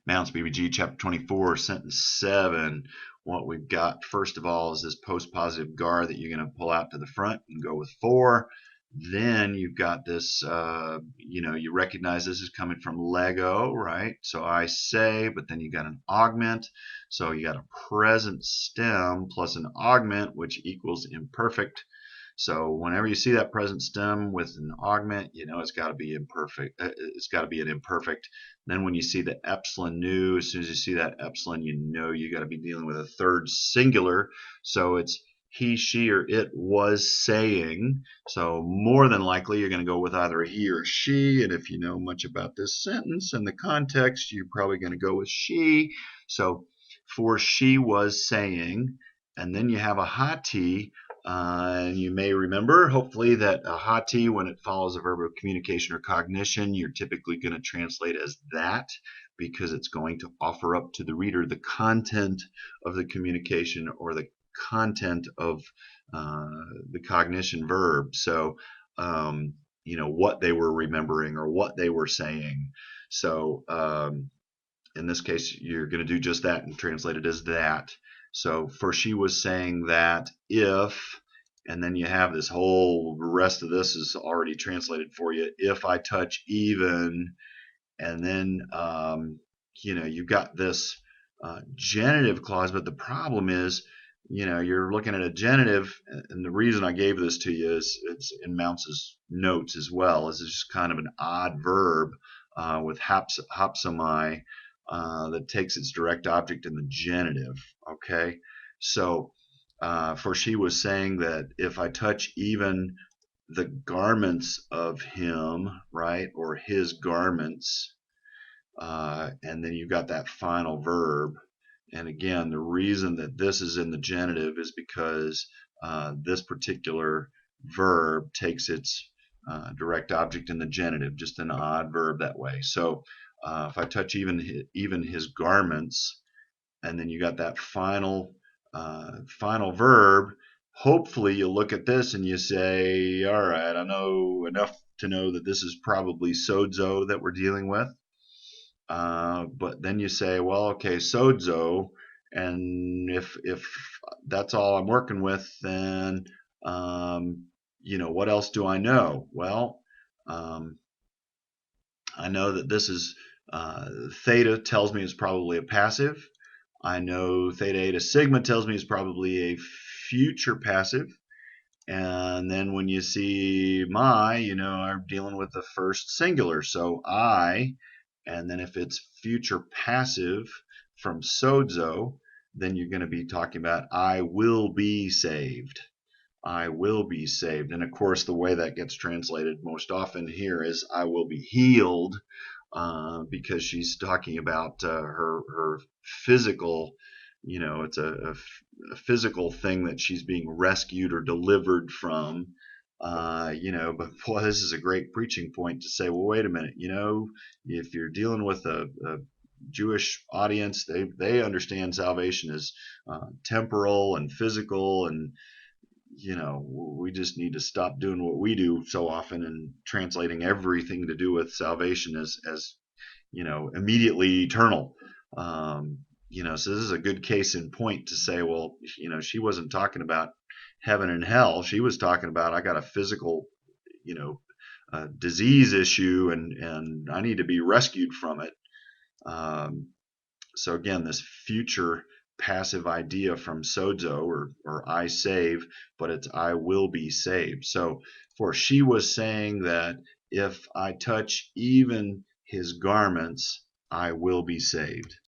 Mounce, BBG, chapter 24, sentence 7. What we've got, first of all, is this post-positive gar that you're going to pull out to the front and go with 4. Then you've got this, you recognize this is coming from Lego, right? So I say, but then you got an augment. So you got a present stem plus an augment, which equals imperfect. So whenever you see that present stem with an augment, you know it's got to be imperfect. It's got to be an imperfect. Then when you see the epsilon nu, as soon as you see that epsilon, you know you got to be dealing with a third singular. So it's he, she, or it was saying. So more than likely you're going to go with either a he or she. And if you know much about this sentence and the context, you're probably going to go with she. So for she was saying, and then you have a hati. And you may remember, hopefully, that a hati, when it follows a verb of communication or cognition, you're typically going to translate as that because it's going to offer up to the reader the content of the communication or the content of the cognition verb. So, what they were remembering or what they were saying. So, in this case, you're going to do just that and translate it as that. So for she was saying that if, and then you have this whole rest of this is already translated for you. If I touch even, and then you've got this genitive clause, but the problem is, you're looking at a genitive, and the reason I gave this to you is it's in Mounce's notes as well. Is it's just kind of an odd verb with hapsamai. That takes its direct object in the genitive. Okay, so for she was saying that if I touch even the garments of him, right, or his garments, and then you've got that final verb. And again, the reason that this is in the genitive is because this particular verb takes its direct object in the genitive, just an odd verb that way. So if I touch even his garments, and then you got that final verb, hopefully you'll look at this and you say, all right, I know enough to know that this is probably sozo that we're dealing with. But then you say, well, okay, sozo, and if that's all I'm working with, then what else do I know? Well, I know that this is theta tells me it's probably a passive. I know theta eta sigma tells me it's probably a future passive. And then when you see my, I'm dealing with the first singular. So I, and then if it's future passive from sozo, then you're going to be talking about I will be saved. I will be saved. And of course, the way that gets translated most often here is I will be healed, because she's talking about her physical, it's a physical thing that she's being rescued or delivered from. But boy, this is a great preaching point to say, well, wait a minute, if you're dealing with a Jewish audience, they understand salvation as temporal and physical, and we just need to stop doing what we do so often and translating everything to do with salvation as immediately eternal. So this is a good case in point to say, well, she wasn't talking about heaven and hell. She was talking about I got a physical, disease issue, and I need to be rescued from it. So again, this future passive idea from sozo or I save, but it's I will be saved. So for she was saying that if I touch even his garments, I will be saved.